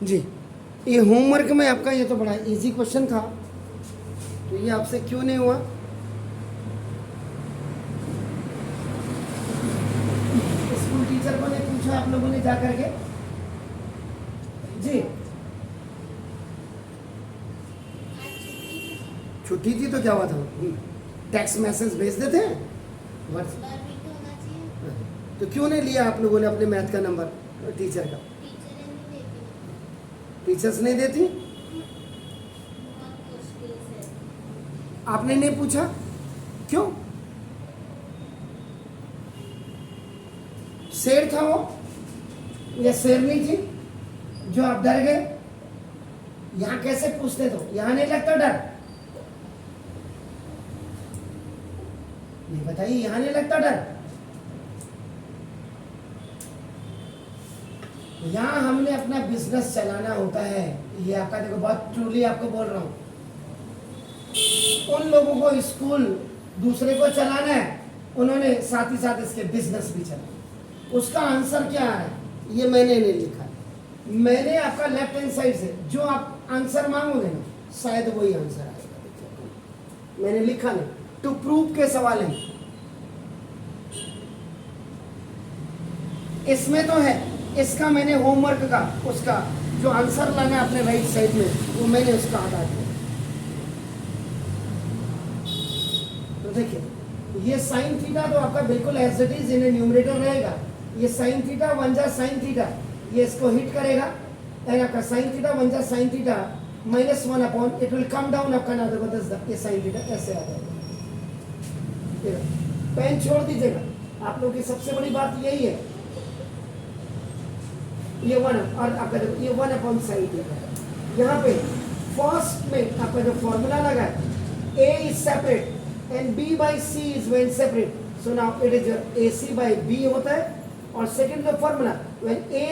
जी, ये होमवर्क में आपका ये तो बड़ा इजी क्वेश्चन था, तो ये आपसे क्यों नहीं हुआ? स्कूल टीचर को नहीं पूछा आप लोगों ने जा करके? जी, छुट्टी थी तो क्या हुआ था? टेक्स्ट मैसेज भेज देते हैं तो क्यों नहीं लिया आप लोगों ने अपने मैथ का नंबर टीचर का? टीचर्स नहीं देती? आपने नहीं पूछा क्यों? शेर था वो या शेरनी थी जो आप डर गए? यहां कैसे पूछते? तो यहां नहीं लगता डर? नहीं बताइए, यहां नहीं लगता डर? यहां हमने अपना बिजनेस चलाना होता है। ये आपका देखो, बहुत ट्रूली आपको बोल रहा हूं, उन लोगों को स्कूल दूसरे को चलाना है, उन्होंने साथ ही साथ इसके बिजनेस भी चलाना। उसका आंसर क्या है ये मैंने नहीं लिखा है। मैंने आपका लेफ्ट हैंड साइड से जो आप आंसर मांगोगे ना, शायद वही आंसर आएगा। मैंने लिखा नहीं, टू प्रूव के सवाल है। इसमें तो है, इसका मैंने होमवर्क का उसका जो आंसर लाना है अपने राइट साइड में, वो मैंने उसका हटा दिया। तो देखिए, ये साइन थीटा तो आपका बिल्कुल as it is in numerator रहेगा। ये साइन थीटा वन जा साइन थीटा, ये इसको हिट करेगा, एंड आपका साइन थीटा वन जा sine theta minus one upon it will come down आपका ना ये साइन थीटा ऐसे आ जाएगा। पेन छोड़ दीजिएगा, आप लोगों की सबसे बड़ी बात यही है। ये वन और आपका देखो ये वन अपॉन साइन थीटा। यहाँ पे फर्स्ट में आपका जो फॉर्मूला लगा है, a is separate and b by c is when separate, so now it is your ac by b होता है। और सेकंड जो formula, when a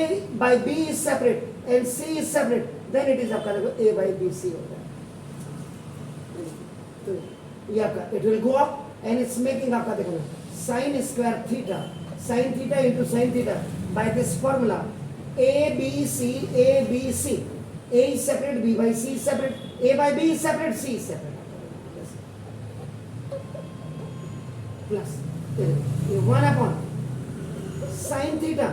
by b is separate and c is separate, then it is आपका देखो a by b c होता है। तो ये आपका it will go up and it's making आपका देखो sin square theta, sin theta into sin theta by this formula a b c, a is separate, b by c is separate, a by b is separate, c is separate, plus ये one upon sine theta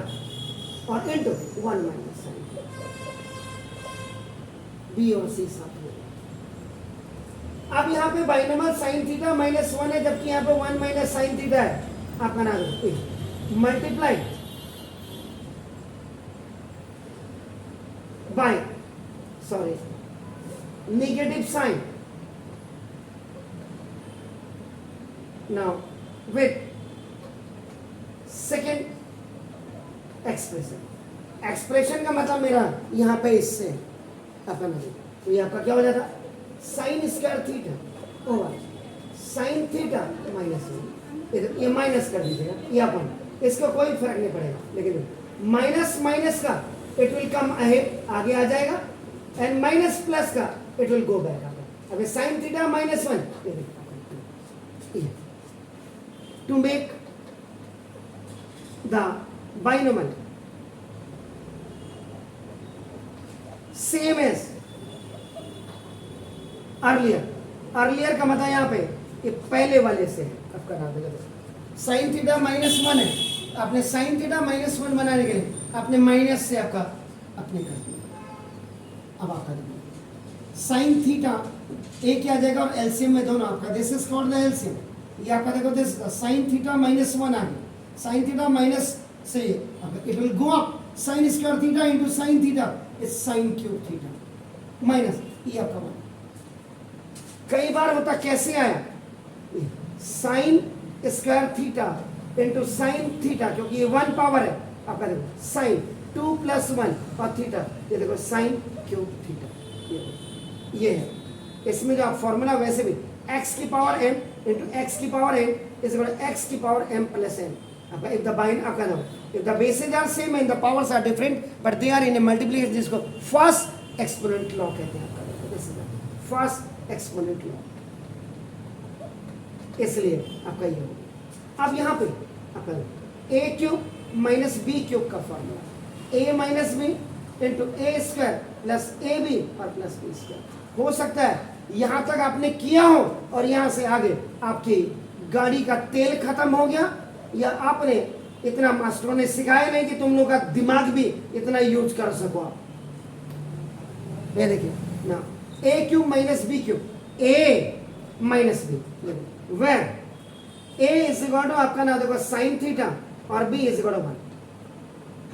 और into one minus sine B और C साथ में। अब यहाँ पे binomial sine theta minus one है, जबकि यहाँ पे वन माइनस साइन थीटा है। आप बना दो multiply by negative sine, now with second expression का मतलब मेरा यहाँ पे इससे अपन तो ये आपका क्या हो जाता? Sign square theta over sine theta minus one, ये माइनस कर दीजिएगा, ये अपन इसको कोई फर्क नहीं पड़ेगा, लेकिन माइनस माइनस का इट विल कम अहेड, आगे आ जाएगा, एंड माइनस प्लस का इट विल गो बैक। अभी sign theta minus one, to make the binomial same as earlier का मतलब यहाँ पे ये पहले वाले से आपका नाम देगा। साइन थीटा माइनस वन है, आपने साइन थीटा माइनस वन बनाने के लिए आपने माइनस से आपका अपने कर दिया। अब आपका देखिए साइन थीटा एक आ जाएगा और एलसीएम में दोनों आपका, this is called the LCM. ये आपका देखो this sine theta minus one आ गया, साइन थीटा माइनस से it will go up, sine square theta into sine theta is sine cube theta minus ये आपका वन। कई बार होता कैसे आया, sine square theta into sine theta, क्योंकि ये वन पावर है आपका, देखो साइन टू प्लस वन और थीटा, ये देखो साइन क्यूब थीटा। ये है इसमें जो आप फॉर्मूला वैसे भी x की पावर m into x की power n is equal to x की power m plus n. If the bases are same and the powers are different, but they are in a multiplication, जिसको first exponent law कहते हैं आपका, first exponent law, इसलिए आपका ये होगा। अब यहाँ पे आपका a cube minus B cube का formula, a minus B into A square plus A B और प्लस बी स्क्वायर। हो सकता है यहां तक आपने किया हो और यहां से आगे आपकी गाड़ी का तेल खत्म हो गया, या आपने इतना मास्टरों ने सिखाया नहीं कि तुम लोग का दिमाग भी इतना यूज कर सको आप। ये देखिए ना, A cube minus B cube, A minus B, where A is equal to आपका ना देखो साइन थीटा और बी इज इक्वल टू 1।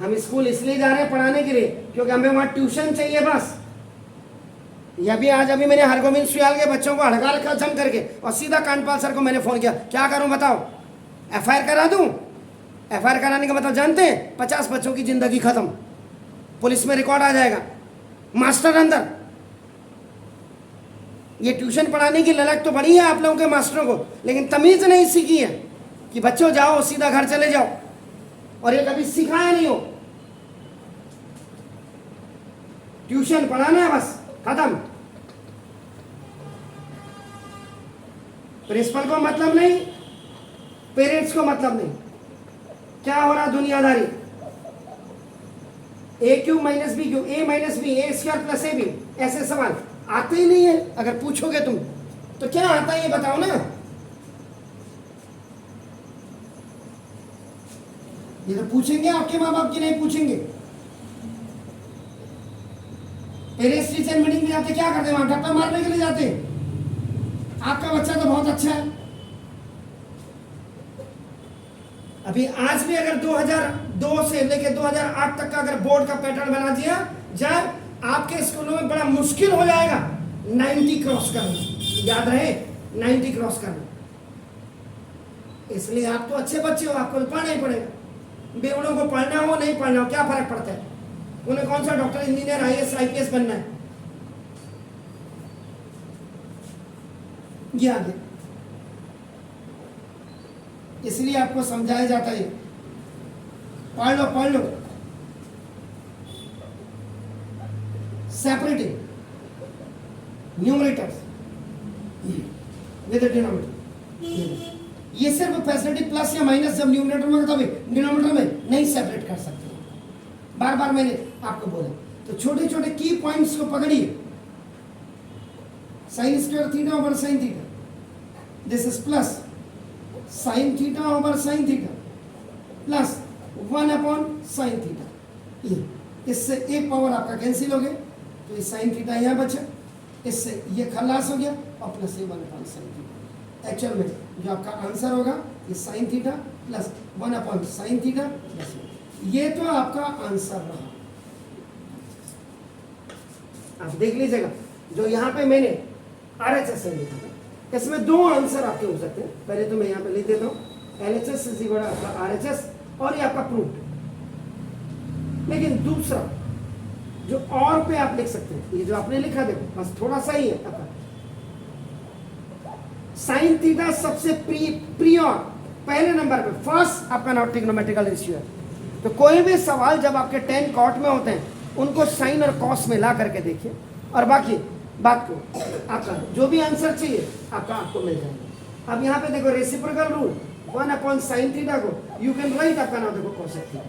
हम स्कूल इसलिए जा रहे हैं पढ़ाने के लिए क्योंकि हमें वहां ट्यूशन चाहिए बस। या भी आज अभी मैंने हरगोविंद सुयाल के बच्चों को हड़का रखा जम करके और सीधा कांडपाल सर को मैंने फोन किया, क्या करूं बताओ, एफआईआर करा दूं? एफआईआर कराने का मतलब जानते हैं, 50 बच्चों की जिंदगी खत्म, पुलिस में रिकॉर्ड आ जाएगा, मास्टर अंदर। ये ट्यूशन पढ़ाने की ललक तो बड़ी है आप लोगों के मास्टरों को, लेकिन तमीज नहीं सीखी है कि बच्चों जाओ सीधा घर चले जाओ, और ये कभी सिखाया नहीं हो। ट्यूशन पढ़ाना है बस, खत्म। प्रिंसिपल को मतलब नहीं, पेरेंट्स को मतलब नहीं। क्या हो रहा दुनियादारी, A cube minus B cube, A minus B, A square plus A B, ऐसे सवाल आते ही नहीं है। अगर पूछोगे तुम तो क्या आता है ये बताओ ना। ये तो पूछेंगे आपके माँ बाप की, नहीं पूछेंगे। पेरेंट्स टीचर मीटिंग में जाते क्या करते, वहां टप्पा मारने के लिए जाते। आपका बच्चा तो बहुत अच्छा है। अभी आज भी अगर 2002 से लेकर 2008 तक का अगर बोर्ड का पैटर्न बना दिया जाए, आपके स्कूलों में बड़ा मुश्किल हो जाएगा 90 क्रॉस करना। याद रहे 90 क्रॉस करना। इसलिए आप तो अच्छे बच्चे हो, आपको पढ़ना ही पड़ेगा। बेवड़ों को पढ़ना हो नहीं पढ़ना हो क्या फर्क पड़ता है, उन्हें कौन सा डॉक्टर इंजीनियर आईएएस आईपीएस बनना है। ये आगे इसलिए आपको समझाया जाता है, पढ़ लो पढ़ लो। सेपरेटिंग न्यूमरेटर्स विद डिनोमिनेटर, ये सिर्फ फैसिलिटी प्लस या माइनस जब न्यूमरेटर में तभी डिनोमिनेटर में नहीं सेपरेट कर सकते। बार बार मैंने आपको बोला, तो छोटे छोटे की पॉइंट्स को पकड़िए। Sign square theta over sine theta, this is plus sign theta over sine theta plus 1 upon sine theta. इससे एक पावर आपका कैंसिल हो गया, तो ये साइन थीटा यहाँ बचा, इससे ये खलास हो गया और प्लस ये 1 अपॉन साइन थीटा। एक्चुअल में जो आपका आंसर होगा ये sine theta plus 1 upon sine theta plus, ये तो आपका आंसर रहा। आप देख लीजिएगा, जो यहाँ पे मैंने RHS से लिखा था, इसमें दो आंसर आपके हो सकते हैं। पहले तो मैं यहाँ पे लिख देता हूँ LHS इज इक्वल टू आपका RHS और ये आपका प्रूफ। लेकिन दूसरा जो और पे आप लिख सकते हैं, ये जो आपने लिखा देखो बस थोड़ा सा ही है आपका साइन थीटा सबसे प्रियोर पहले नंबर पे, फर्स्ट आपका नॉट ट्रिग्नोमेट्रिकल रेशियो है। तो कोई भी सवाल जब आपके 10 कॉट में होते हैं उनको साइन और कॉस में ला करके देखिए, और बाकी बात को आपका जो भी आंसर चाहिए आपको मिल जाएगा। अब यहाँ पे देखो reciprocal rule 1 upon sine theta को यू कैन राइट आपका नाम देखो कोसेक थीटा।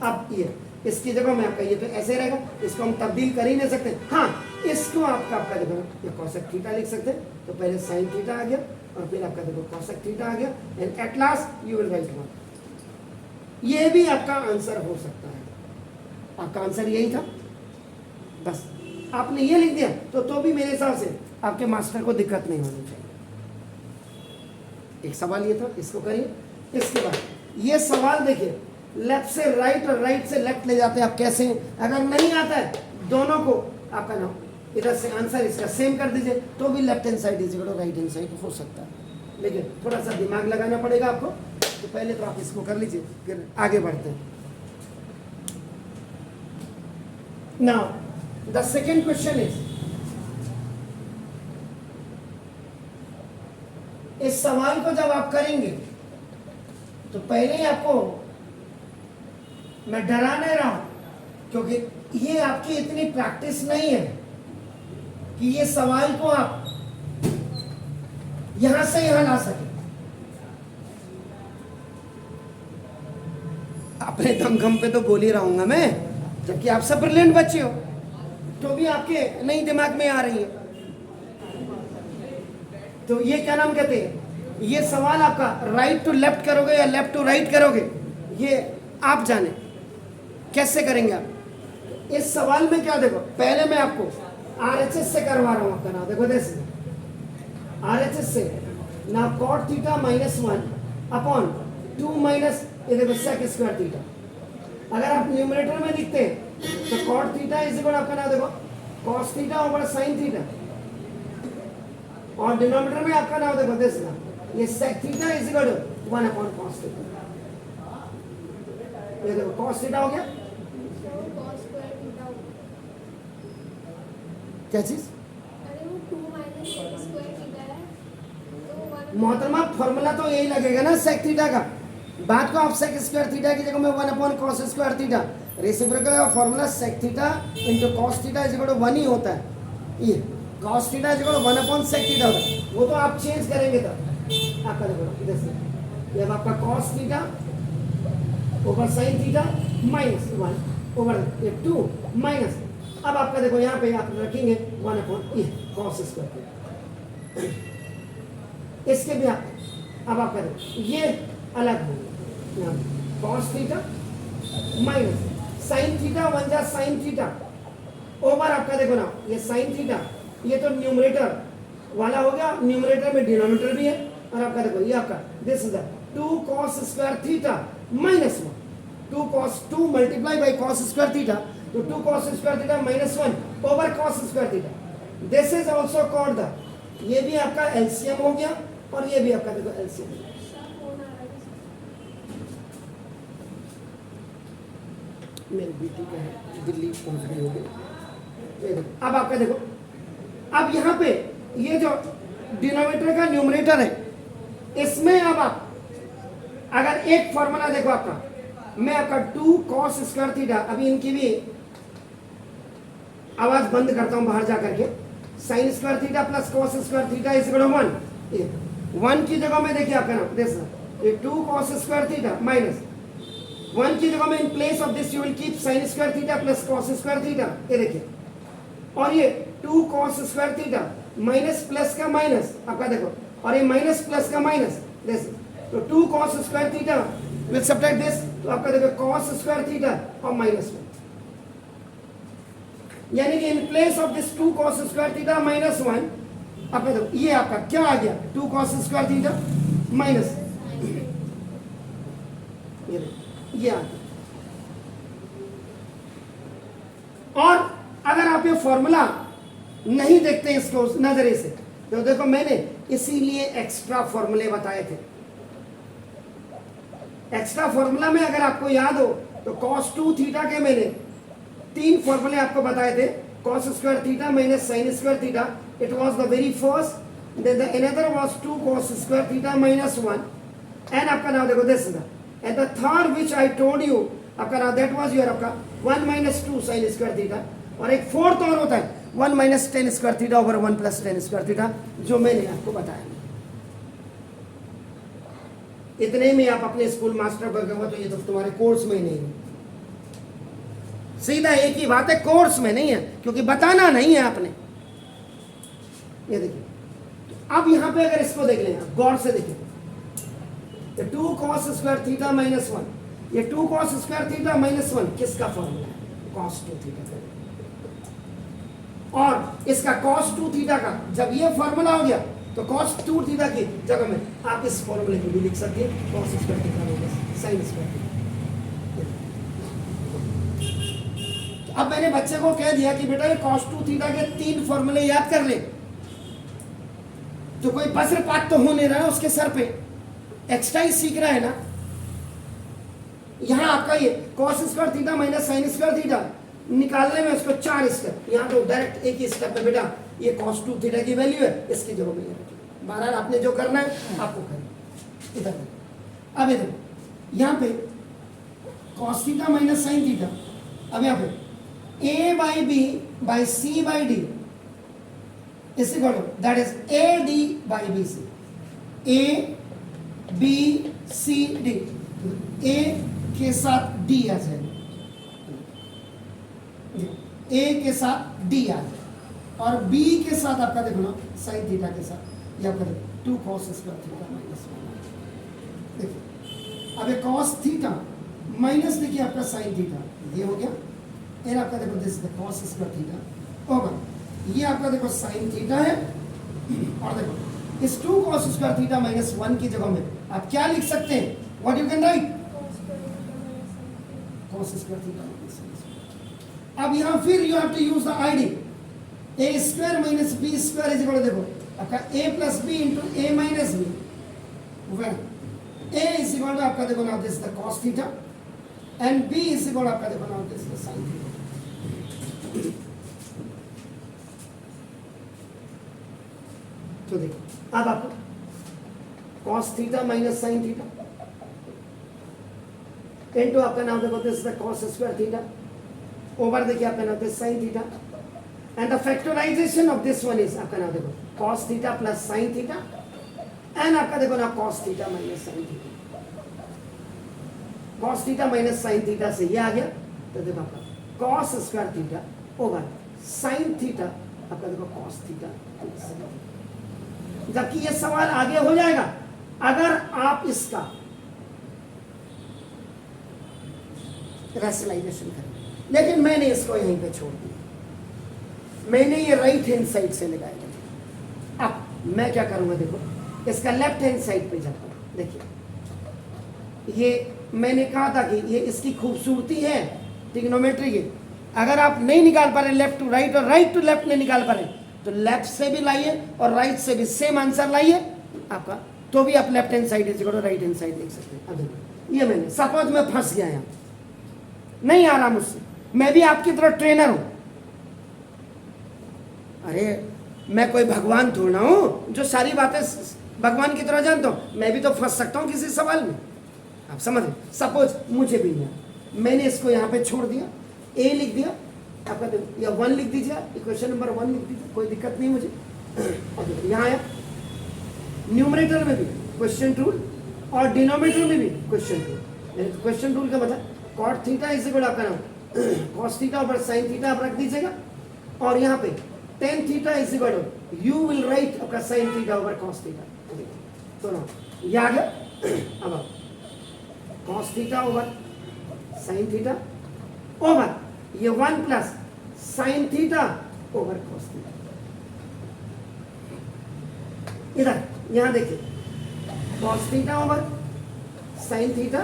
अब ये इसकी जगह में आपका ये तो ऐसे रहेगा, इसको हम तब्दील कर ही नहीं सकते। हाँ, इसको आपका देखो ये कोसेक थीटा लिख सकते हैं। तो पहले साइन थीटा आ गया और फिर आपका देखो कोसेक थीटा आ गया, and at last you will write 1। ये भी आपका आंसर हो सकता है। आपका आंसर यही था, बस आपने ये लिख दिया तो भी मेरे हिसाब से आपके मास्टर को दिक्कत नहीं होनी चाहिए। एक सवाल ये था, इसको करिए। इसके बाद ये सवाल देखिए, लेफ्ट से राइट और राइट से लेफ्ट ले जाते हैं आप कैसे। अगर नहीं आता है दोनों को आपका नाम इधर से आंसर इसका सेम कर दीजिए, तो भी left hand side is equal to right hand side हो सकता है। लेकिन थोड़ा सा दिमाग लगाना पड़ेगा आपको। तो पहले तो आप इसको कर लीजिए, फिर आगे बढ़ते हैं। Now the second question is, इस सवाल को जब आप करेंगे तो पहले ही आपको मैं डरा नहीं रहा हूं, क्योंकि ये आपकी इतनी प्रैक्टिस नहीं है कि ये सवाल को आप यहां से यहां ला सके। अपने दमखम पे तो बोल ही रहूंगा मैं, जबकि आप सब ब्रिलियंट बच्चे हो, तो भी आपके नहीं दिमाग में आ रही है। तो ये क्या नाम कहते हैं, ये सवाल आपका राइट टू लेफ्ट करोगे या लेफ्ट टू राइट करोगे, ये आप जाने कैसे करेंगे आप। इस सवाल में क्या, देखो पहले मैं आपको RHS से करवा रहा हूं आपका नाम, देखो जैसे RHS से ना cot थीटा -1 अपॉन 2 माइनस ये देखो sec स्क्वायर थीटा। अगर आप न्यूमरेटर में लिखते हैं तो cot थीटा इज इक्वल आपका नाम देखो cos theta over sin theta, और डिनोमिनेटर में आपका नाम देखो दिस ना ये sec theta is equal to 1 upon cos theta. ये देखो cos थीटा हो गया, क्या चीज मोहतरमा, फॉर्मूला तो यही लगेगा ना sec थीटा का। बात को आप sec स्क्वायर थीटा की जगह में 1 upon cos square theta, reciprocal का formula sec theta into cos theta is equal to 1 ही होता है। ये cos theta is equal to 1 upon sec theta होता है, वो तो आप चेंज करेंगे तब आपका देखो इधर से ये आपका cos theta over sin theta minus 1 over 2 minus, अब आपका देखो यहाँ पे आप रखेंगे 1 अपॉन ये cos स्क्वायर। इसके भी आप अब आपका देखो ये अलग हो cos theta minus sin theta 1 जा sin थीटा ओवर आपका देखो ना ये sin थीटा, ये तो न्यूमरेटर वाला हो गया, न्यूमरेटर में डिनोमिनेटर भी है, और आपका देखो ये आपका this is 2 cos square theta minus 1 2 cos 2 multiply by cos square theta, तो 2 cos square theta minus 1 over cos square theta. This is also called the, ये भी आपका एलसीएम हो गया और ये भी आपका देखो एलसीएम। मेरी बेटी का है दिल्ली पहुंच गई होगी। अब आपका देखो, अब यहाँ पे ये जो डिनोमिनेटर का न्यूमरेटर है, इसमें अब आप अगर एक फॉर्मूला देखो आपका, मैं आपका 2 cos स्क्वायर थीटा, अभी इनकी भी आवाज बंद करता हूं बाहर जाकर के, sin square theta plus cos square theta is equal to 1 की जगह में देखिए आपका नाम दिस ये 2 cos स्क्वायर थीटा माइनस 1 की जगह में इन place of this you will keep sin square theta plus cos square theta, ये देखिए, और ये 2 cos square theta minus plus का माइनस आपका देखो, और ये माइनस प्लस का माइनस दिस, तो 2 cos square theta will subtract this, तो आपका देखो cos स्क्वायर थीटा और माइनस 1, यानी कि इन place of this 2 cos square theta minus 1 आपका देखो ये आपका क्या आ गया 2 cos स्क्वायर थीटा माइनस ये आ गया। और अगर आप ये फॉर्मूला नहीं देखते इसको उस नजरिए से, तो देखो मैंने इसीलिए एक्स्ट्रा फॉर्मूले बताए थे। एक्स्ट्रा फॉर्मूला में अगर आपको याद हो तो cos 2 थीटा के मैंने 3 फॉर्मूले आपको बताए थे, cos square theta minus sin square theta, it was the very first, then the another was 2 cos square theta minus 1, and आपका नाम देखो this is and the third which I told you आपका नाम दैट वाज योर आपका 1 minus 2 sin square theta, और एक fourth और होता है 1 minus tan square theta over 1 plus tan square theta, जो मैंने आपको बताया। इतने में आप अपने स्कूल मास्टर बन गए, तो ये तो तुम्हारे कोर्स में ही नहीं है। सीधा एक ही बात है, कोर्स में नहीं है, क्योंकि बताना नहीं है आपने। ये देखिए, तो अब यहां पे अगर इसको देख लें, गौर से देखिए, तो 2 cos स्क्वायर थीटा माइनस 1, ये 2 cos स्क्वायर थीटा माइनस 1 किसका फॉर्मूला है? cos 2 थीटा का। और इसका cos 2 थीटा का जब ये फॉर्मूला हो गया, तो cos 2 थीटा की जगह में आप इस फॉर्मूले को भी लिख सकते हैं, cos square theta minus sin square theta. अब मैंने बच्चे को कह दिया कि बेटा ये cos 2 थीटा के 3 फॉर्मूले याद कर ले, तो कोई वज्रपात तो हो नहीं रहा है उसके सर पे, एक्स्ट्रा ही सीख रहा है ना। यहां आपका ये cos square theta minus sin square theta निकालने में उसको 4 स्टेप, यहाँ तो डायरेक्ट एक ही स्टेप में बेटा ये cos 2 थीटा की वैल्यू है, इसकी जगह में रखिए। बहरहाल आपने जो करना है आपको करें। इधर अब इधर यहाँ पे cos theta minus sin theta, अब यहाँ पे a by B by C by D is equal to that is A D by B C, A B C D, A के साथ डी आ जाएगा। ए के साथ डी आ गया और बी के साथ आपका देखो ना साइन थीटा के साथ ये आपका देखो 2 cos स्क्वायर थीटा माइनस 1। देखिए अब ये cos थीटा माइनस देखिए आपका साइन थीटा ये हो गया, फिर आपका देखो this the cos square theta over ये आपका देखो साइन थीटा है और देखो इस 2 cos स्क्वायर थीटा माइनस 1 की जगह में आप क्या लिख सकते हैं, what you can write cos square theta minus 1। अब यहाँ फिर you have to use the ID A square minus B square is equal to देखो आपका A plus B into A minus B when A is equal to आपका देखो now this the cos theta and B is equal आपका देखो now this the sin theta. तो देखो अब आपको cos theta minus sin theta into आपका नाम देखो this the cos square theta over देखिए आपका नाम this sin theta and the factorization of this one is आपका नाम देखो cos theta plus sin theta and आपका देखो ना cos theta minus sin theta. cos theta minus sin theta से ये आ गया तो देखो आपका cos square theta over sin theta आपका देखो cos theta plus sin theta. जबकि ये सवाल आगे हो जाएगा अगर आप इसका रैशनलाइजेशन करें, लेकिन मैंने इसको यहीं पे छोड़ दिया, मैंने ये राइट हैंड साइड से लगाया। अब मैं क्या करूंगा देखो इसका लेफ्ट हैंड साइड पे जाता हूं। देखिए ये मैंने कहा था कि ये इसकी खूबसूरती है ट्रिग्नोमेट्री की, अगर आप नहीं निकाल पा रहे लेफ्ट टू राइट और राइट टू लेफ्ट नहीं निकाल पा रहे तो लेफ्ट से भी लाइए और राइट से भी सेम आंसर लाइए आपका, तो भी आप left hand side is equal to right hand side लिख सकते हैं। अब देखो ये मैंने सपोज मैं फंस गया यहाँ, नहीं आ रहा मुझसे, मैं भी आपकी तरह ट्रेनर हूं, अरे मैं कोई भगवान थोड़ा ना हूं जो सारी बातें भगवान की तरह जानता हूं, मैं भी तो फंस सकता हूं किसी सवाल में, आप समझ रहे। सपोज मुझे भी यहाँ मैंने इसको यहाँ पे छोड़ दिया, ए लिख दिया आपका देखो या 1 लिख दीजिए, इक्वेशन नंबर 1 लिख दीजिए, कोई दिक्कत नहीं मुझे। और देखो यहाँ आया न्यूमरेटर में भी क्वेश्चन रूल और डिनोमिनेटर में भी क्वेश्चन रूल। क्वेश्चन रूल का मतलब cot थीटा इज इक्वल आपका नाम cos theta over sin theta आप रख दीजिएगा और यहाँ पे tan theta is equal you will write आपका sin theta over cos theta. तो ना ये आ गया। अब cos theta over sin theta over ये 1 plus sin theta over cos theta. इधर यहाँ देखिए cos theta over sin theta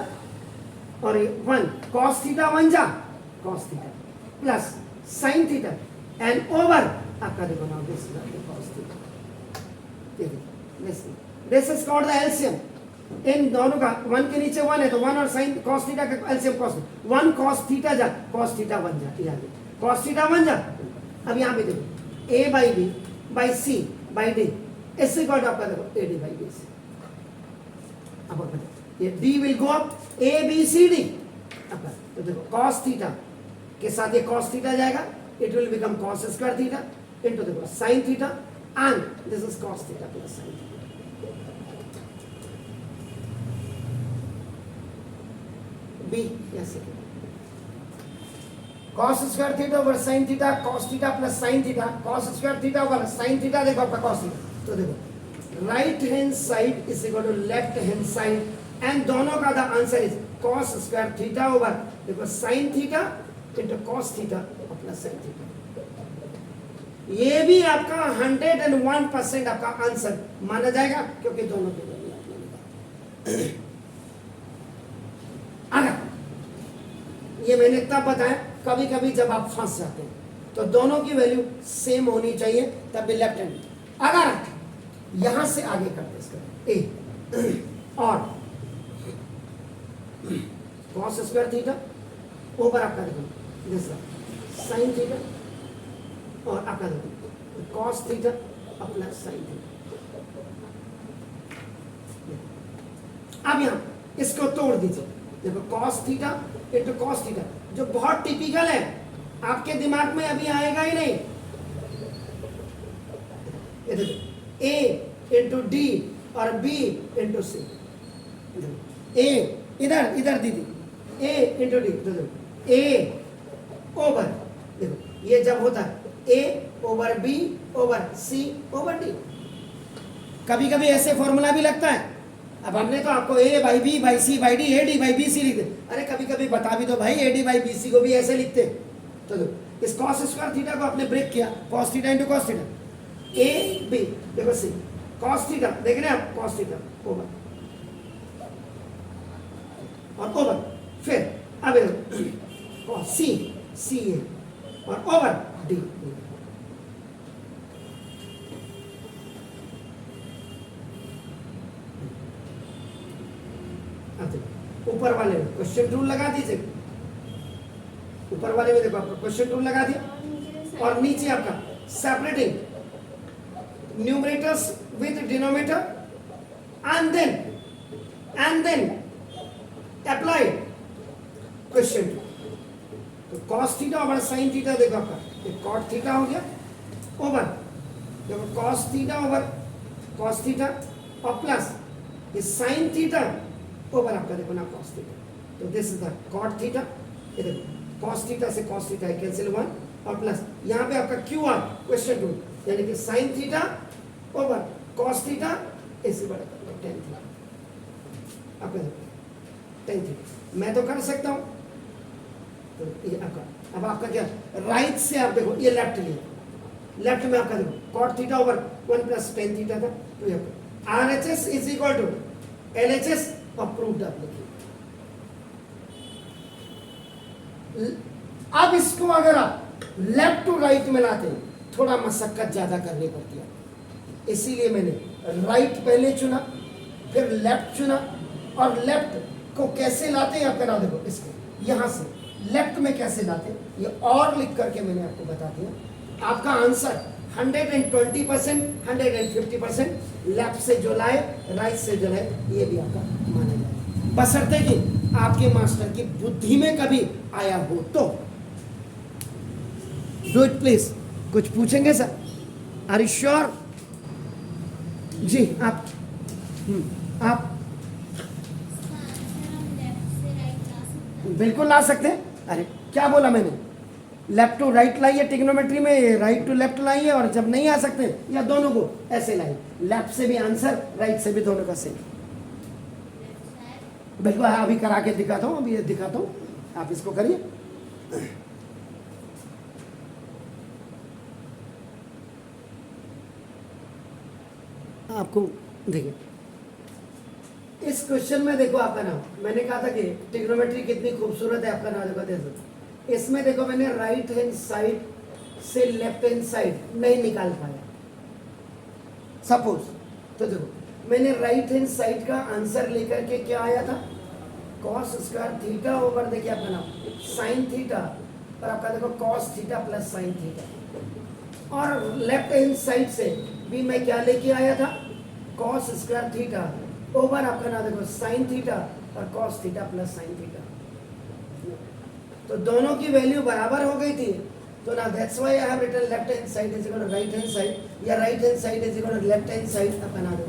और ये 1 cos थीटा 1 जा cos theta plus sin theta and over आपका देखो ना this is cos theta. This is called the LCM. इन दोनों का 1 के नीचे 1 है तो 1 और sin cos थीटा का एलसीएम cos 1 cos थीटा जा cos थीटा 1 जा, याद है cos थीटा 1 जा। अब यहाँ पे देखो a by b by c by d इससे कॉल्ड आपका देखो ad बाई bc। अब आप बताओ ये d will go up a b c d आपका तो देखो cos थीटा के साथ ये cos थीटा जाएगा, it will become cos square theta into देखो sin theta and this is cos theta plus sin theta. B yes cos square theta over sin theta cos theta plus sin theta cos square theta over sin theta देखो आपका cos theta. तो देखो right hand side is equal to left hand side and दोनों का the answer is cos square theta over देखो sin theta into cos theta plus sin theta. ये भी आपका 101% आपका आंसर माना जाएगा क्योंकि दोनों के वैल्यू आपने निकाला। अगर ये मैंने तब बताया कभी कभी जब आप फंस जाते हैं तो दोनों की वैल्यू सेम होनी चाहिए तब भी लेफ्ट हैंड। अगर यहां से आगे करते इसका ए और cos स्क्वायर थीटा ओवर आपका देखो sin थीटा और आपका देखो cos theta plus sin theta. अब यहां इसको तोड़ दीजिए, देखो cos theta into cos theta जो बहुत टिपिकल है, आपके दिमाग में अभी आएगा ही नहीं। ये देखो a इंटू डी और b इंटू सी, a इधर इधर दीदी a इंटू डी, देखो a ओवर देखो ये जब होता है A/B/C/D। कभी कभी ऐसे फॉर्मूला भी लगता है। अब हमने तो आपको A/B/C/D AD/BC लिख दे, अरे कभी कभी बता भी दो भाई AD/BC को भी ऐसे लिखते। तो इस cos स्क्वायर थीटा को आपने ब्रेक किया, cos theta into cos theta, AB देखो C cos थीटा, देख रहे हैं आप, cos थीटा ओवर और ओवर, फिर अब cos C A और ओवर D। ऊपर वाले में क्वेश्चन रूल लगा दीजिए, ऊपर वाले में देखो आपका क्वेश्चन रूल लगा दिया, और नीचे आपका separating numerators with denominator and then apply question. तो cos theta over sin theta देखो आपका ये cot थीटा हो गया ओवर देखो cos theta over cos theta और प्लस ये sin थीटा ओवर आपका देखो ना cos थीटा। तो this is the cot theta, ये देखो cos थीटा से cos थीटा कैंसिल 1 और प्लस यहाँ पे आपका QR क्वेश्चन रूल, यानी कि sin theta over cos theta इसी बड़ा tan थीटा, आपका देखो tan थीटा मैं तो कर सकता हूँ। तो ये आपका अब आपका क्या राइट से आप देखो ये लेफ्ट लिया, लेफ्ट में आपका देखो cot theta over 1 plus tan theta था। तो ये RHS is equal to LHS approved आप लिखिए। अब इसको अगर आप लेफ्ट टू राइट में लाते हैं थोड़ा मशक्कत ज्यादा करनी पड़ती है, इसीलिए मैंने राइट पहले चुना फिर लेफ्ट चुना। और लेफ्ट को कैसे लाते हैं आप करा देखो, इसको यहां से लेफ्ट में कैसे लाते हैं ये और लिख करके मैंने आपको बता दिया। आपका आंसर 120% 150% लेफ्ट से जो लाए राइट से जो लाए ये भी आपका माना जाए, बशर्ते कि आपके मास्टर की बुद्धि में कभी आया हो तो। Do it please. कुछ पूछेंगे सर? Are you sure? जी आप बिल्कुल ला सकते हैं। अरे क्या बोला मैंने, लेफ्ट टू राइट लाइए, ट्रिग्नोमेट्री में राइट टू लेफ्ट लाइए, और जब नहीं आ सकते या दोनों को ऐसे लाइए, लेफ्ट से भी आंसर राइट से भी, दोनों का सेम। बिल्कुल अभी करा के दिखाता हूँ, अभी दिखाता हूँ, आप इसको करिए। आपको देखिए इस क्वेश्चन में देखो आपका नाम, मैंने कहा था कि ट्रिग्नोमेट्री कितनी खूबसूरत है, आपका नाम देखो देखो इसमें देखो मैंने राइट हैंड साइड से लेफ्ट हैंड साइड नहीं निकाल पाया सपोज। तो देखो मैंने राइट हैंड साइड का आंसर लेकर के क्या आया था, cos स्क्वायर थीटा ओवर देखिए आपका नाम sin थीटा, और आपका देखो cos theta plus sin theta. और लेफ्ट हैंड साइड से भी मैं क्या लेके आया था, cos स्क्वायर थीटा ओवर आपका नाम देखो sin थीटा और cos theta plus sin theta. तो दोनों की वैल्यू बराबर हो गई थी, तो ना that's why I have written left hand side is equal to right hand side, या right hand side is equal to left hand side आप बना दो।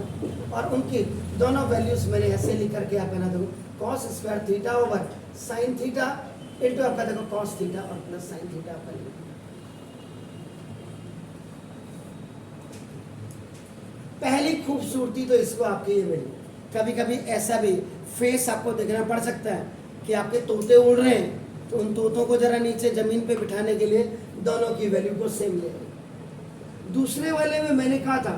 और उनकी दोनों वैल्यूज मैंने ऐसे लिख करके आप बना दो, cos square theta over sin theta into आपका देखो cos थीटा और प्लस sin थीटा आपका लिखो। पहली खूबसूरती तो इसको आपके ये मिली। कभी कभी ऐसा भी फेस आपको देखना पड़ सकता है कि आपके तोते उड़ रहे हैं, तो उन तोतों को जरा नीचे जमीन पे बिठाने के लिए दोनों की वैल्यू को सेम ले लें। दूसरे वाले में मैंने कहा था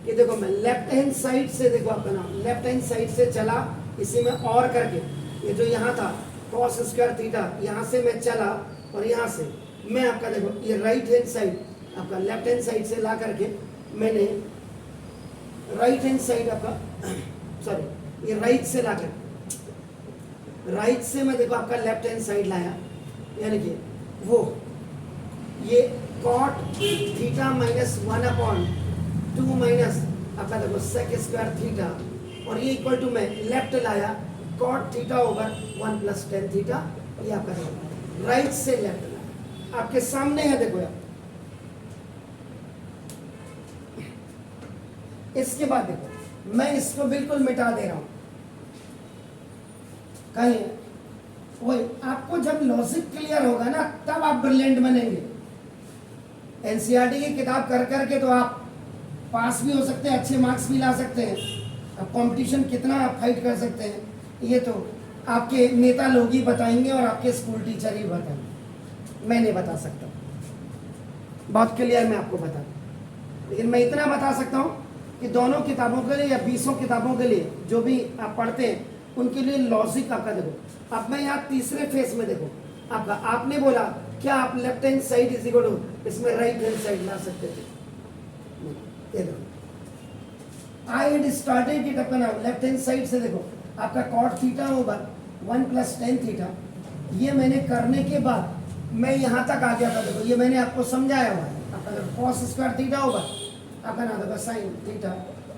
कि देखो मैं लेफ्ट हैंड साइड से देखो आपका नाम लेफ्ट हैंड साइड से चला, इसी में और करके ये जो यहाँ था cos स्क्वायर थीटा, यहाँ से मैं चला और यहाँ से मैं आपका देखो ये राइट हैंड साइड आपका लेफ्ट हैंड साइड से ला करके मैंने राइट हैंड साइड आपका सॉरी ये राइट से ला कर राइट से मैं देखो आपका लेफ्ट हैंड साइड लाया, यानी कि वो ये cot थीटा माइनस 1/2 माइनस आपका देखो sec स्क्वायर थीटा, और ये इक्वल टू मैं लेफ्ट लाया cot theta over 1 plus tan theta, ये आपका देखो राइट से लेफ्ट लाया, आपके सामने है देखो यार। इसके बाद देखो मैं इसको बिल्कुल मिटा दे रहा हूं, कहीं वही आपको जब लॉजिक क्लियर होगा ना तब आप ब्रिलियंट बनेंगे। एनसीईआरटी की किताब कर करके तो आप पास भी हो सकते हैं, अच्छे मार्क्स भी ला सकते हैं। अब कंपटीशन कितना आप फाइट कर सकते हैं, ये तो आपके नेता लोग ही बताएंगे और आपके स्कूल टीचर ही बताएंगे, मैं नहीं बता सकता। बहुत क्लियर मैं आपको बता दूं, लेकिन मैं इतना बता सकता हूँ कि दोनों किताबों के लिए या 20 किताबों के लिए जो भी आप पढ़ते हैं उनके लिए लॉजिक आपका देखो। अब मैं यहाँ तीसरे फेज में देखो आपका, आपने बोला क्या आप left hand side is equal to इसमें राइट हैंड साइड ला सकते थे? ये देखो आई हैड स्टार्टेड इट अपना लेफ्ट हैंड साइड से, देखो आपका cot theta over 1 + tan theta, ये मैंने करने के बाद मैं यहाँ तक आ गया था। देखो ये मैंने आपको समझाया हुआ है, आपका देखो cos स्क्वायर थीटा ओवर आपका ना देखो साइन थीटा,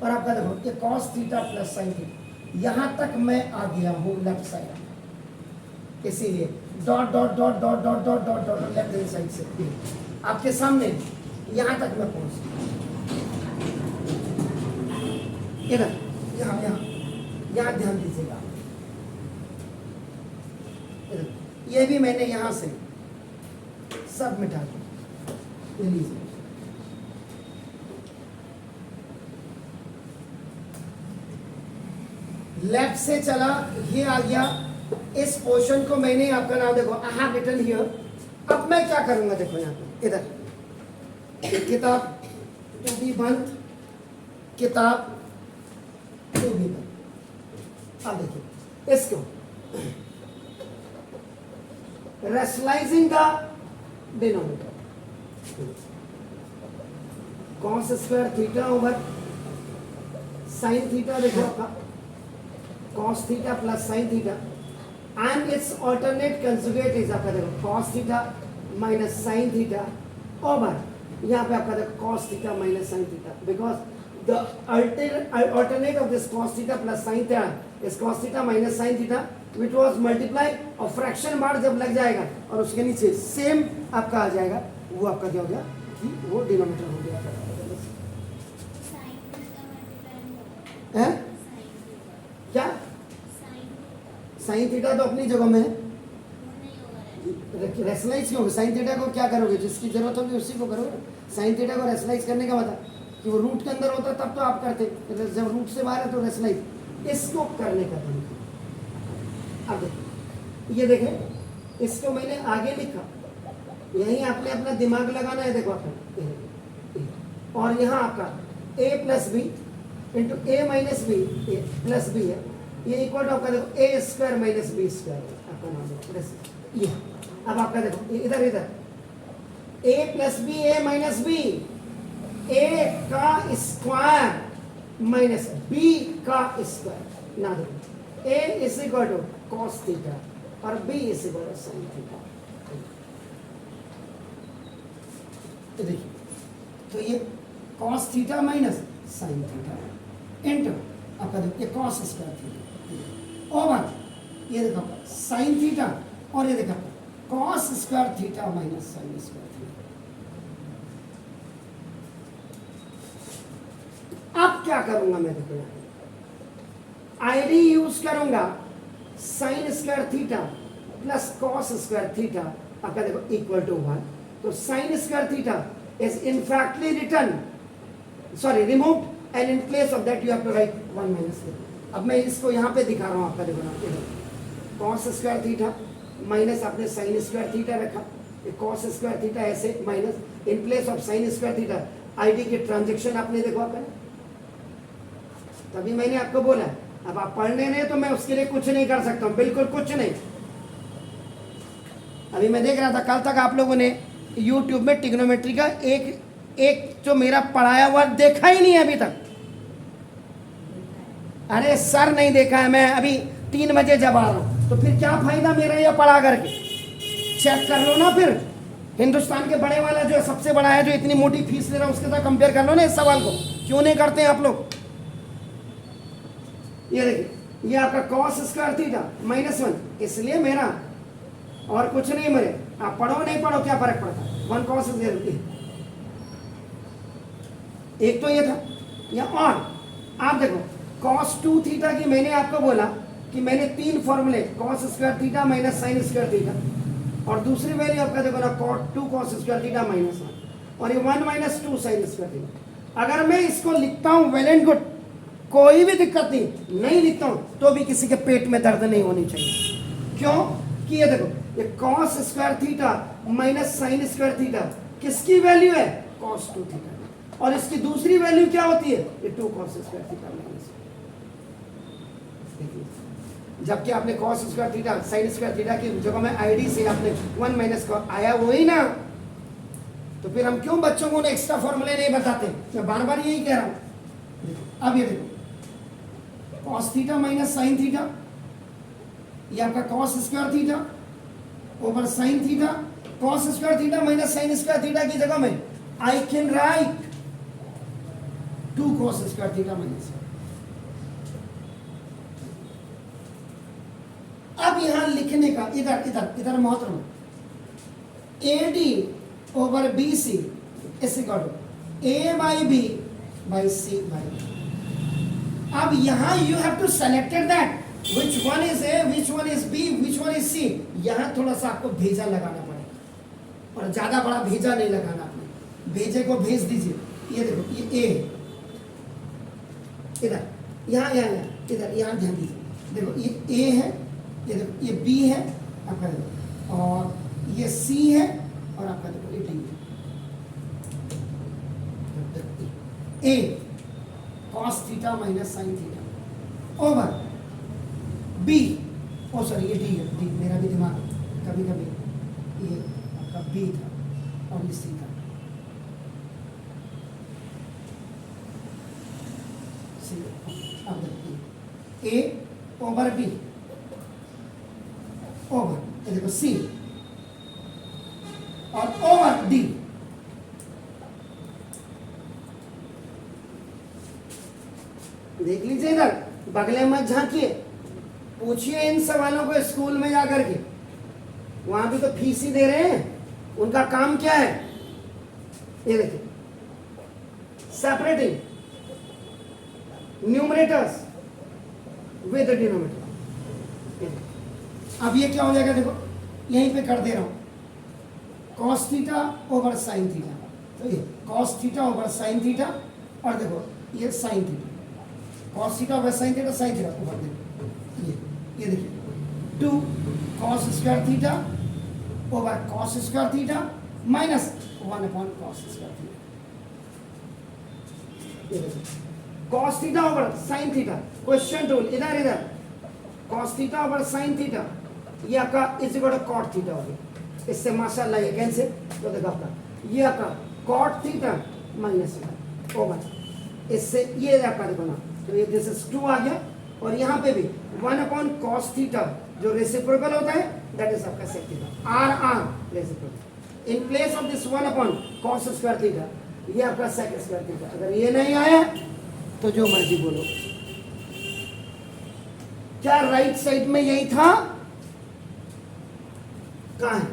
और आपका देखो ये cos theta plus sine theta, यहाँ तक मैं आ गया हूँ लेफ्ट साइड। इसीलिए dot dot dot dot dot dot dot dot left hand side से आपके सामने यहाँ तक मैं पहुँच इधर, यहाँ यहाँ यहाँ ध्यान दीजिएगा। ये भी मैंने यहाँ से सब मिटा दिया, लीजिए। लेफ्ट से चला, ये आ गया, इस पोर्शन को मैंने आपका नाम देखो आई हैव रिटन हियर। अब मैं क्या करूंगा, देखो यहाँ पे इधर किताब टू बी बंद, किताब टू बी बंद। अब देखिए इसको rationalising the denominator, cos square theta over sine theta, देखो आपका cos theta plus sine theta and it's alternate conjugate is आपका देखो cos theta minus sine theta over यहाँ पे आपका देखो cos theta minus sine theta, because the alternate of this cos theta plus sin theta is cos theta minus sin theta which was multiply, और fraction बार जब लग जाएगा और उसके नीचे सेम आपका आ जाएगा, वो आपका क्या हो गया कि वो डिनोमिनेटर हो गया है क्या? साइन थीटा तो अपनी जगह में है, रेशनलाइज क्यों? साइन थीटा को क्या करोगे, जिसकी जरूरत होगी उसी को करोगे। साइन थीटा को रेशनलाइज करने का मतलब कि वो रूट के अंदर होता तब तो आप करते, जब रूट से बाहर है तो रेशनलाइज। इसको करने का तरीका अब देखो, ये देखें इसको मैंने आगे लिखा, यही आपने अपना दिमाग लगाना है। देखो आपका और यहाँ आपका a plus B into A minus B plus B है, ये इक्वल टू आपका देखो A square minus B square आपका नाम देखो ये। अब आपका देखो इधर इधर a plus B A minus B, A का स्क्वायर माइनस बी का स्क्वायर ना देखो, a is equal to cos theta और b is equal to sin theta. तो देखिए तो ये cos theta minus sin theta into आपका देखो ये cos स्क्वायर थीटा ओवर ये देखो sin थीटा और ये देखो cos square theta minus sin square theta. अब क्या करूंगा मैं, देखो आईडी यूज करूंगा sine square theta plus cos square theta आपका देखो इक्वल टू 1, तो sine square theta is infactly return sorry removed and in place of that you have to write 1 minus. अब मैं इसको यहाँ पे दिखा रहा हूँ आपका देखो ना, कॉस स्क्वायर थीटा माइनस आपने साइन स्क्वायर थीटा रखा, कॉस स्क्वायर थीटा ऐसे minus in place of sine square theta, ID के ट्रांजेक्शन आपने देखो आपने, तभी मैंने आपको बोला अब आप पढ़ने नहीं तो मैं उसके लिए कुछ नहीं कर सकता हूँ, बिल्कुल कुछ नहीं। अभी मैं देख रहा था कल तक आप लोगों ने YouTube में ट्रिग्नोमेट्री का एक जो मेरा पढ़ाया हुआ देखा ही नहीं है अभी तक। अरे सर नहीं देखा है, मैं अभी 3 बजे जब आ रहा हूँ तो फिर क्या फायदा मेरा ये पढ़ा करके, चेक कर लो ना। फिर हिंदुस्तान के बड़े वाला जो सबसे बड़ा है जो इतनी मोटी फीस ले रहा है उसके साथ कंपेयर कर लो ना इस सवाल को, क्यों नहीं करते हैं आप लोग। ये देखिए ये आपका cos स्क्वायर थीटा -1, इसलिए मेरा और कुछ नहीं मेरे, आप पढ़ो नहीं पढ़ो क्या फर्क पड़ता है, 1 cos स्क्वायर। एक तो ये था या और आप देखो cos 2 थीटा की मैंने आपको बोला कि मैंने 3 फॉर्मूले cos square theta minus sine square theta, और दूसरी वैल्यू आपका देखो ना cos 2 cos स्क्वायर थीटा -1। और ये 1 माइनस 2 साइन स्क्वायर थीटा। अगर मैं इसको लिखता हूं वेल एंड गुड, कोई भी दिक्कत नहीं लिखता हूं तो भी किसी के पेट में दर्द नहीं होनी चाहिए। क्यों कि ये देखो, ये cos square theta minus sine square theta किसकी वैल्यू है? Cos 2 theta. और इसकी दूसरी वैल्यू क्या होती है? ये 2 कॉस स्क्वायर थीटा माइनस। जबकि आपने cos square theta sine square theta की जगह में आईडी से आपने 1 माइनस का आया वही ना, तो फिर हम क्यों बच्चों को एक्स्ट्रा फॉर्मूले नहीं बताते? मैं बार बार यही कह रहा हूं। अब ये देखो, cos theta minus sine theta, ये आपका cos square theta over sine theta. Cos square theta minus sine square theta की जगह में I can write 2 cos square theta minus. अब यहां लिखने का इधर इधर इधर मोहतरम, AD over BC is equal to A by B by C by B। अब यहां you have to selected that which one is A, which one is B, which one is C। यहां थोड़ा सा आपको भेजा लगाना पड़ेगा और ज्यादा बड़ा भेजा नहीं लगाना। आपने भेजे को भेज दीजिए। ये देखो, ये A इधर, यहां यहां इधर, यहां ध्यान दीजिए। देखो ये A है, ये देखो ये B है आपका, देखो, और ये C है और आपका देखो ये D है। A cos theta minus sine theta over B, oh sorry ये D है, D मेरा भी दिमाग कभी कभी ये आपका B था और ये C था। अब देखिए A ओवर B ओवर ये देखो C और ओवर D। देख लीजिए इधर, बगले मत झांकिए, पूछिए इन सवालों को स्कूल में जाकर के। वहां भी तो फीस ही दे रहे हैं, उनका काम क्या है? ये देखिए, सेपरेटिंग न्यूमरेटर्स विद डिनोमिनेटर। अब ये क्या हो जाएगा? देखो यहीं पे कर दे रहा हूं, cos theta over sine theta. तो ये cos theta over sine theta और देखो ये sine theta, cos theta over sine theta, sine theta ऊपर देखो ये देखिए 2 cos square theta over cos square theta minus 1 upon cos square theta. Cos theta over sine theta, question tool इधर इधर, cos theta over sine theta ये आपका is equal to cot theta हो गया। इससे माशाल्लाह ये कैंसिल, तो देखो आपका ये आपका कॉट थीटा माइनस 1 ओवर, इससे ये आपका देखो ना, तो ये दिस इज 2 आ गया। और यहाँ पे भी 1 अपॉन कॉस थीटा जो रेसिप्रोकल होता है दैट इज आपका sec theta, or reciprocal. In place of this 1 upon cos square theta ये आपका सेक स्क्वायर थीटा। अगर ये नहीं आया तो जो मर्जी बोलो। क्या राइट साइड में यही था? कहाँ है?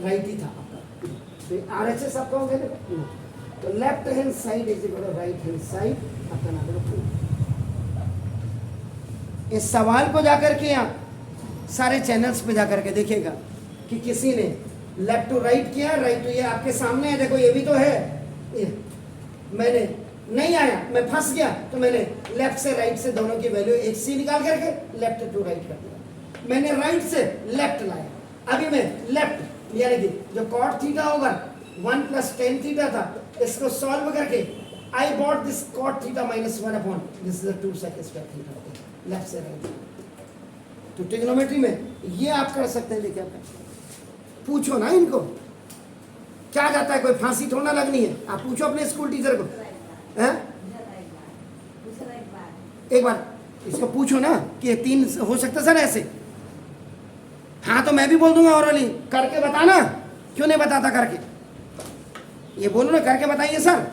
राइट ही था आपका, तो RHS आपका हो गया। तो left hand side is equal to right hand side आपका नाम है। इस सवाल को जाकर के आप सारे चैनल्स पे जाकर के देखिएगा कि किसी ने लेफ्ट टू राइट किया, राइट टू, ये आपके सामने है, देखो ये भी तो है। ये मैंने नहीं आया, मैं फंस गया, तो मैंने लेफ्ट से राइट से दोनों की वैल्यू एक सी निकाल करके लेफ्ट टू राइट कर दिया। मैंने राइट से लेफ्ट लाया, अभी मैं लेफ्ट यानी कि जो कॉट थीटा होगा 1 प्लस टेन थीटा था, इसको सॉल्व करके I bought this cot theta minus 1 upon this is 2 sec square theta, left से राइट। तो ट्रिग्नोमेट्री में ये आप कर सकते हैं। लेके आप पूछो ना इनको क्या जाता है, कोई फांसी थोड़ा लगनी है। आप पूछो अपने स्कूल टीचर को, है? एक बार इसको पूछो ना कि ये 3 हो सकता सर ऐसे। हाँ तो मैं भी बोल दूंगा औरली करके बताना, क्यों नहीं बताता करके, ये बोलो ना करके बताइए सर।